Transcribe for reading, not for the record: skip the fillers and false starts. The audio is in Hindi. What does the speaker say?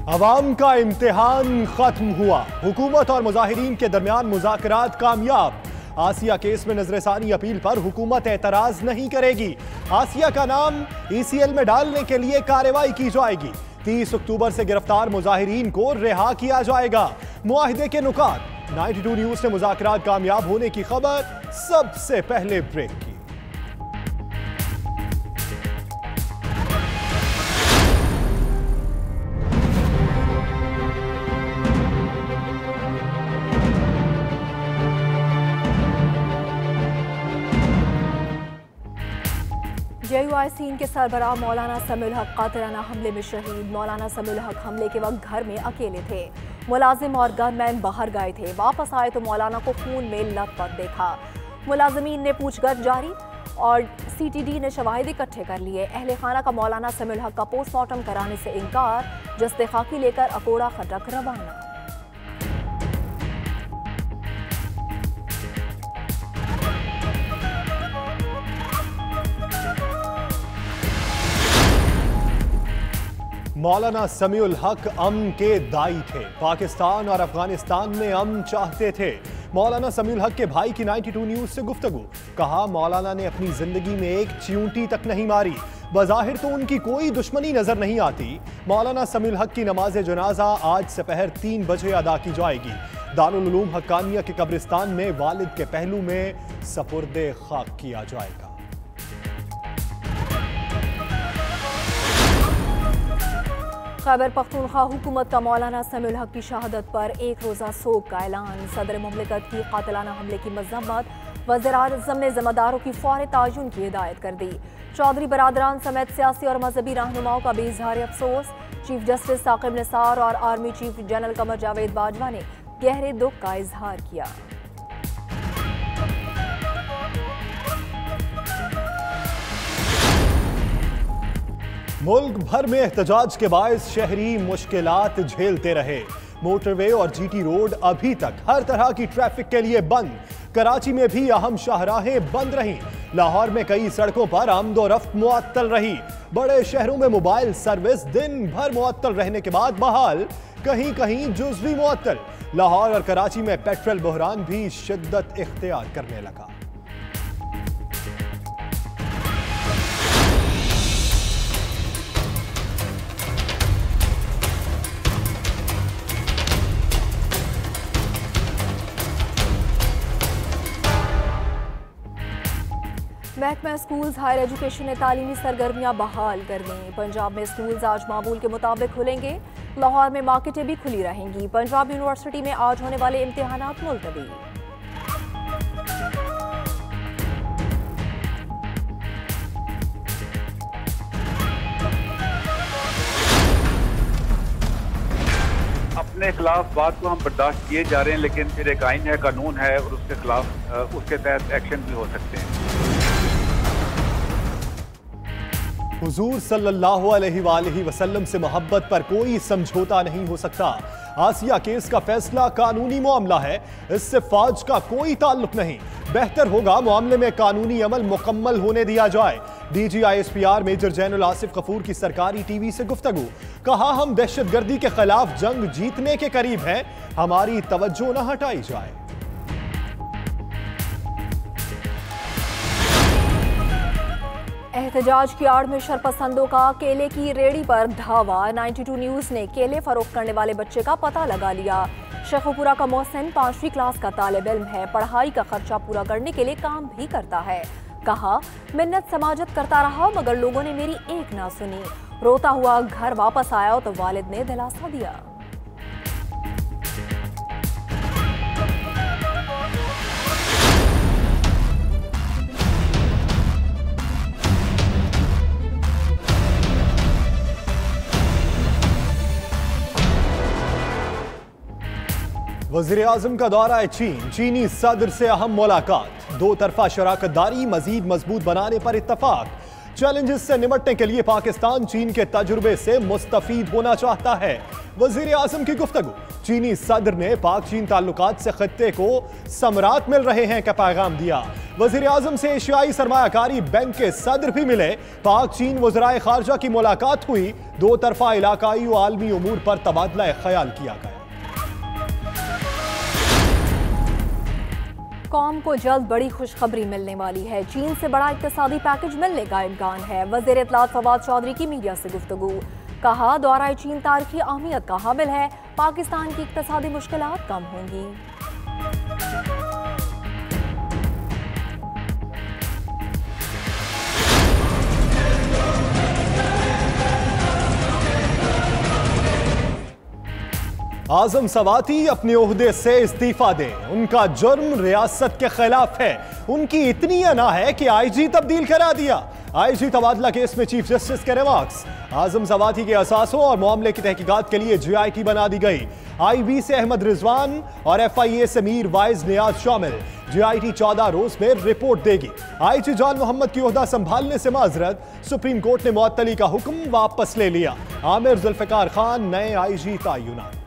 अवाम का इम्तिहान खत्म हुआ। हुकूमत और मुजाहिरीन के दरमियान मुज़ाकरात कामयाब। आसिया केस में नजरसानी अपील पर हुकूमत एतराज नहीं करेगी। आसिया का नाम ECL में डालने के लिए कार्रवाई की जाएगी। 30 अक्टूबर से गिरफ्तार मुजाहिरीन को रिहा किया जाएगा। मुआहिदे के नुकात। 92 न्यूज ने मुज़ाकरात कामयाब होने की खबर सबसे पहले ब्रेक की। JUI सीन के सरबराह मौलाना समीउल हक कातिलाना हमले में शहीद। मौलाना समीउल हक हमले के वक्त घर में अकेले थे। मुलाजिम और गनमैन बाहर गए थे। वापस आए तो मौलाना को खून में लथपथ देखा। मुलाजिमीन ने पूछगछ जारी और CTD ने शवाहिद इकट्ठे कर लिए। अहले खाना का मौलाना समीउल हक का पोस्टमार्टम कराने से इनकार। जस्ते खाकी लेकर अकोड़ा खटक रवाना। मौलाना समीउल हक अमन के दाई थे। पाकिस्तान और अफगानिस्तान में अमन चाहते थे। मौलाना समीउल हक के भाई की 92 न्यूज से गुफ्तगू। कहा, मौलाना ने अपनी जिंदगी में एक चींटी तक नहीं मारी। बज़ाहिर तो उनकी कोई दुश्मनी नजर नहीं आती। मौलाना समीउल हक की नमाज जनाजा आज सपहर 3 बजे अदा की जाएगी। दारुल उलूम हक्कानिया के कब्रिस्तान में वालिद के पहलू में सपुर्दे खाक किया जाएगा। खैबर पख्तूनख्वा हुकूमत का मौलाना समीउल हक की शहादत पर एक रोज़ा सोग का ऐलान। सदर मुमलिकत की कातिलाना हमले की मजम्मत। वज़ीर-ए-आज़म ने ज़िम्मेदारों की फौरी तायुन की हिदायत कर दी। चौधरी बरादरान समेत सियासी और मजहबी रहनुमाओं का भी इजहार अफसोस। चीफ जस्टिस साकिब निसार और army chief general Qamar Javed Bajwa ने गहरे दुख का इजहार किया। मुल्क भर में एहतजाज के बायस शहरी मुश्किलात झेलते रहे। मोटरवे और GT रोड अभी तक हर तरह की ट्रैफिक के लिए बंद। कराची में भी अहम शाहराहें बंद रहीं। लाहौर में कई सड़कों पर आमदोरफ्त मुअत्तल रही। बड़े शहरों में मोबाइल सर्विस दिन भर मुअत्तल रहने के बाद बहाल, कहीं कहीं जुज़वी मुअत्तल। लाहौर और कराची में पेट्रोल बहरान भी शिद्दत इख्तियार करने लगा। महकमा स्कूल्स हायर एजुकेशन ने तालीमी सरगर्मियां बहाल कर दी। पंजाब में स्कूल्स आज मामूल के मुताबिक खुलेंगे। लाहौर में मार्केटें भी खुली रहेंगी। पंजाब यूनिवर्सिटी में आज होने वाले इम्तिहानात मुलतवी। अपने खिलाफ बात को हम बर्दाश्त किए जा रहे हैं, लेकिन फिर एक आइन है, कानून है और उसके खिलाफ उसके तहत एक्शन भी हो सकते हैं। हुजूर सल्लल्लाहु अलैहि वसल्लम से मोहब्बत पर कोई समझौता नहीं हो सकता। आसिया केस का फैसला कानूनी मामला है, इससे फौज का कोई ताल्लुक नहीं। बेहतर होगा मामले में कानूनी अमल मुकम्मल होने दिया जाए। DG ISPR major general Asif Ghafoor की सरकारी TV से गुफ्तगू। कहा, हम दहशतगर्दी के खिलाफ जंग जीतने के करीब हैं, हमारी तवज्जो न हटाई जाए। एहतजाज की आड़ में शरपसंदों का केले की रेड़ी पर धावा। 92 न्यूज ने केले फरोख्त करने वाले बच्चे का पता लगा लिया। शेखुपुरा का मोहसिन 5वीं क्लास का तालिब इल्म है। पढ़ाई का खर्चा पूरा करने के लिए काम भी करता है। कहा, मिन्नत समाजत करता रहा मगर लोगों ने मेरी एक ना सुनी। रोता हुआ घर वापस आया तो वालिद ने दिलासा दिया। वज़ीर-ए-आज़म का दौरा है चीन। चीनी सदर से अहम मुलाकात। दो तरफा शराकतदारी मजीद मजबूत बनाने पर इत्तफाक। चैलेंजेस से निपटने के लिए पाकिस्तान चीन के तजुर्बे से मुस्तफीद होना चाहता है। वज़ीर-ए-आज़म की गुफ्तगू। चीनी सदर ने पाक चीन ताल्लुकात से खत्ते को समरात मिल रहे हैं का पैगाम दिया। वजीर आजम से एशियाई सरमायाकारी बैंक के सदर भी मिले। पाक चीन वज़राए खारजा की मुलाकात हुई। दो तरफा इलाकाई व आलमी उमूर पर तबादला ख्याल किया गया। कौम को जल्द बड़ी खुशखबरी मिलने वाली है। चीन से बड़ा इक्तिसादी पैकेज मिलने का इम्कान है। वज़ीर इत्तलात फवाद चौधरी की मीडिया से गुफ्तगू। कहा दौरा चीन तारीखी अहमियत का हामिल है। पाकिस्तान की इक्तिसादी मुश्किलात कम होंगी। आजम सवाती अपने ओहदे से इस्तीफा दें। उनका जुर्म रियासत के खिलाफ है। उनकी इतनी अना है कि आईजी तब्दील करा दिया। आईजी तबादला केस में चीफ जस्टिस के रिमार्क्स। आजम सवाती के असासों और मामले की तहकीकात के लिए GIT बना दी गई। IB से अहमद रिजवान और FIA से मीर वाइज नियाज शामिल। GIT 14 रोज में रिपोर्ट देगी। IG जान मोहम्मद की ओहदा संभालने से माजरत। सुप्रीम कोर्ट ने मुअत्तली का हुक्म वापस ले लिया। आमिर जुल्फिकार खान नए IG तयनात।